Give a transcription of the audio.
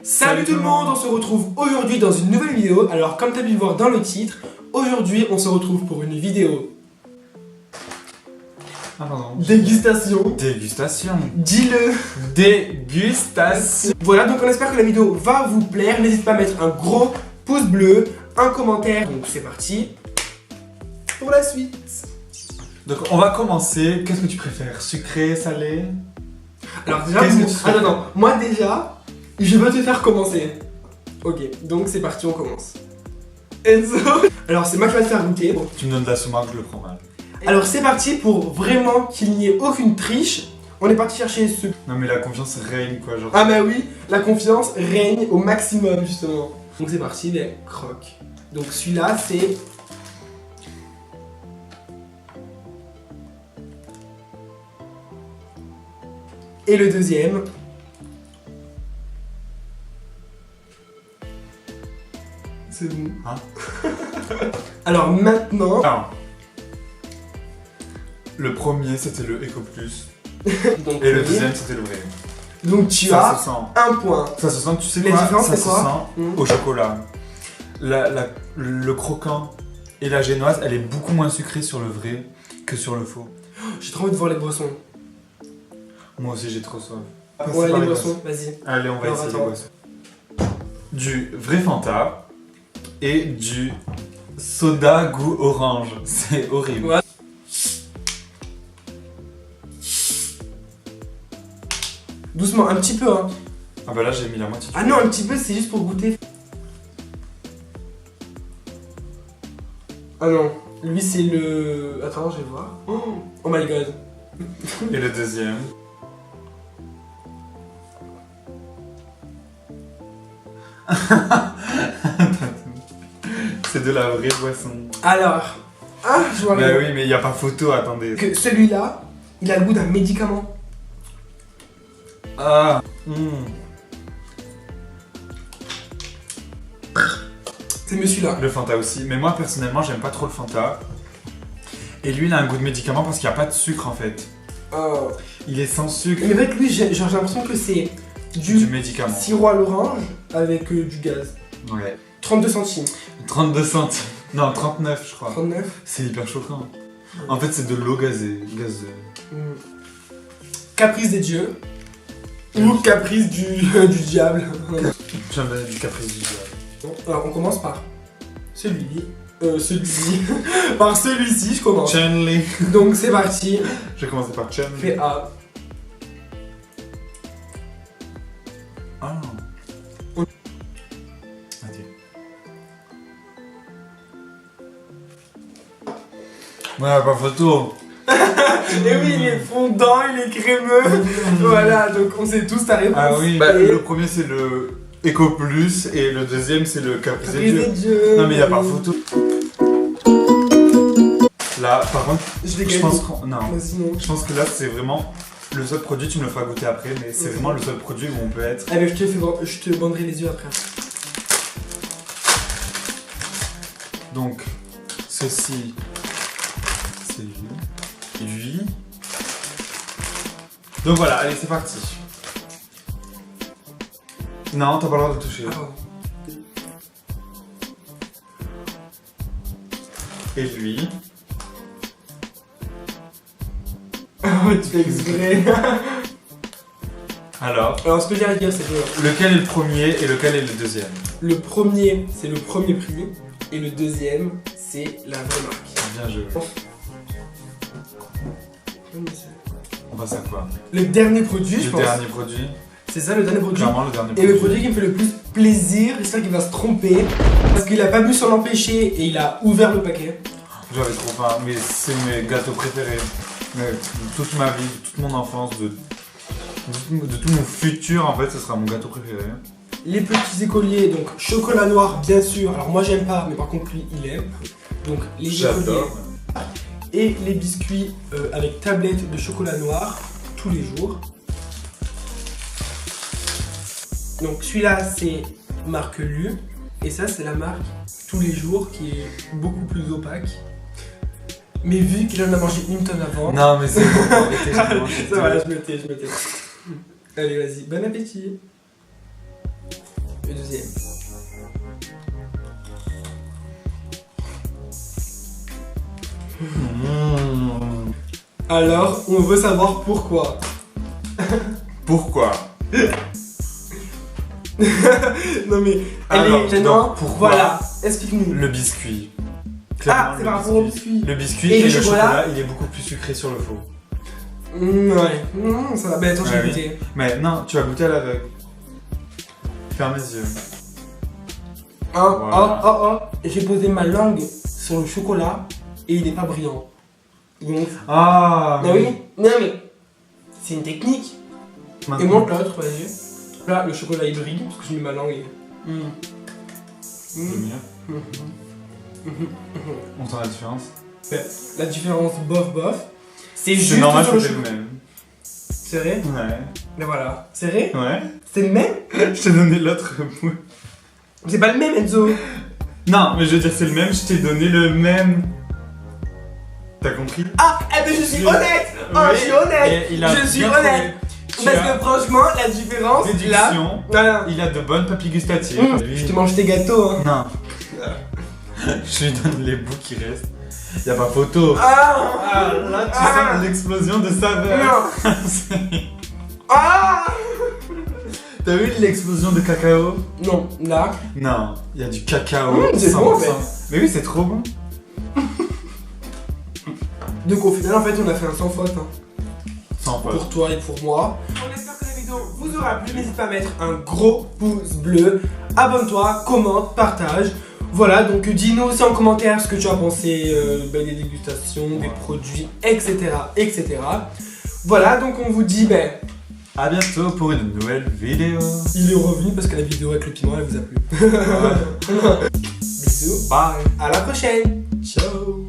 Salut tout le monde, on se retrouve aujourd'hui dans une nouvelle vidéo. Alors comme tu as pu le voir dans le titre, aujourd'hui on se retrouve pour une vidéo dégustation. Dégustation. Dis-le. Dégustation. Voilà, donc on espère que la vidéo va vous plaire. N'hésite pas à mettre un gros pouce bleu, un commentaire. Donc c'est parti pour la suite. Donc on va commencer. Qu'est-ce que tu préfères? Sucré, salé? Alors déjà, non, moi déjà, je veux te faire commencer. Ok, donc c'est parti, on commence. Enzo. Alors c'est moi qui vais te faire goûter. Bon. Tu me donnes de la sumac, je le prends mal. Alors c'est parti pour vraiment qu'il n'y ait aucune triche. On est parti chercher ce... Non mais la confiance règne quoi, genre. Ah bah oui, la confiance règne au maximum justement. Donc c'est parti, les crocs. Donc celui-là c'est... Et le deuxième... C'est bon. Hein? Alors maintenant... Alors, le premier c'était le Eco Plus. Donc, et le deuxième c'était le vrai. Donc tu ça as se sent. un point. Ça se sent, tu sais Les quoi? différences, Ça c'est se quoi? sent au chocolat. Le croquant et la génoise, elle est beaucoup moins sucrée sur le vrai que sur le faux. J'ai trop envie de voir les boissons. Moi aussi j'ai trop soif. Ouais, les boissons, vas-y. Allez, on va Alors, essayer attends. les boissons. Du vrai Fanta et du soda goût orange. C'est horrible. Ouais. Doucement, un petit peu hein. Ah bah là j'ai mis la moitié. Ah non, un petit peu, c'est juste pour goûter. Ah non, lui c'est le... Attends, je vais voir. Oh my god. Et le deuxième. C'est de la vraie boisson. Alors... Ah, je vois Bah rien. oui, mais il n'y a pas photo, attendez. Que celui-là, il a le goût d'un médicament. Ah. C'est mieux celui-là. Le Fanta aussi. Mais moi personnellement, j'aime pas trop le Fanta. Et lui, il a un goût de médicament parce qu'il n'y a pas de sucre en fait. Oh. Il est sans sucre. Mais avec lui, j'ai l'impression que c'est Du médicament. sirop à l'orange avec du gaz. Ouais. 32 centimes. 32 centimes. Non, 39 je crois. 39. C'est hyper choquant. En fait, c'est de l'eau gazée. Caprice des dieux. Ou caprice du diable. J'aime bien du caprice du diable. Alors on commence par celui-ci. Par celui-ci, je commence. Chun-Li. Donc c'est parti. Je vais commencer par Chun-Li. Fais A. Ah. On- Adieu. Ouais, pas photo. Et oui, il est fondant, il est crémeux. Voilà, donc on sait tous ta réponse. Ah oui, Et- bah, le premier c'est le Eco Plus et le deuxième c'est le Caprice des Caprice des dieux. dieux. Non mais y a pas photo. Là, par contre, Je vais je gagner. pense qu'on... Non. Vas-y, non. Je pense que là c'est vraiment le seul produit, tu me le feras goûter après, mais c'est vraiment le seul produit où on peut être... Allez, je te banderai les yeux après. Donc, ceci, c'est lui. Lui. Donc voilà, allez, c'est parti. Non, t'as pas le droit de toucher. Ah, pardon. Et lui. Oh, tu fais exprès. Alors, Alors, ce que j'ai à dire, c'est que lequel est le premier et lequel est le deuxième? le premier, c'est le premier prix. Et le deuxième, c'est la vraie marque. Bien joué. On passe à quoi? Le dernier produit, je Le pense. dernier produit. C'est ça, le dernier produit. Clairement le dernier Et produit. le produit qui me fait le plus plaisir, j'espère qu'il va se tromper. Parce qu'il a pas pu s'en empêcher et il a ouvert le paquet. J'avais trop faim, mais c'est mes gâteaux préférés. Mais de toute ma vie, de toute mon enfance, de tout mon futur, en fait, ce sera mon gâteau préféré. Les petits écoliers, donc chocolat noir, bien sûr. Alors moi j'aime pas, mais par contre lui il aime. Donc les écoliers J'adore. et les biscuits avec tablette de chocolat noir tous les jours. Donc celui-là c'est marque Lu et ça c'est la marque Tous les jours qui est beaucoup plus opaque. Mais vu qu'il en a mangé une tonne avant. Non, mais c'est bon, arrêtez, j'ai mangé Ça va, tout. je me tais. Allez, vas-y, bon appétit. Le deuxième. Alors, on veut savoir pourquoi. Pourquoi? Non mais, Alors, allez, non, maintenant, pourquoi voilà, explique-nous. Le biscuit. Ah, Clairement, c'est le par rapport au biscuit. Le biscuit Et et, le le chocolat, chocolat, il est beaucoup plus sucré sur le faux. Ouais, ça va. Ben attends, je vais Ouais, goûter. Mais non, tu vas goûter à l'aveugle. Ferme les yeux. Oh. J'ai posé ma langue sur le chocolat et il n'est pas brillant. Donc, Ah oui, non mais, c'est une technique. Et Maintenant. montre l'autre, vas-y. Là, le chocolat il brille parce que je mets ma langue et. C'est mieux. On sent la différence. La différence bof. C'est C'est juste normal sur que le c'est le chocolat. même. C'est vrai? Ouais. Mais voilà. C'est vrai? Ouais. C'est le même? Je t'ai donné l'autre bout. C'est pas le même, Enzo. Non, mais je veux dire, c'est le même, je t'ai donné le même. T'as compris? Ah, eh ben je suis honnête. Oh, Oui, je suis honnête. et il a Je suis bien honnête. trouvé. Parce Tu as que franchement, la différence, là. déduction, Voilà. il a de bonnes papilles gustatives. Lui- Je te mange tes gâteaux, hein. Non. Je lui donne les bouts qui restent. Y'a pas photo. Ah, Là, tu Ah. sens l'explosion de saveur. non. C'est- Ah. T'as vu l'explosion de cacao? Non, là. Non, il y a du cacao. C'est bon, en 100%. Mais oui, c'est trop bon. Donc au final, en fait, on a fait un sans faute. Hein. Sans faute. Pour toi et pour moi. On espère que la vidéo vous aura plu. N'hésite pas à mettre un gros pouce bleu. Abonne-toi, commente, partage. Voilà, donc dis-nous aussi en commentaire ce que tu as pensé des dégustations, des produits, etc. Voilà, donc on vous dit, À bientôt pour une nouvelle vidéo. il est revenu parce que la vidéo avec le piment, elle vous a plu. Bisous, Bye. à la prochaine. Ciao.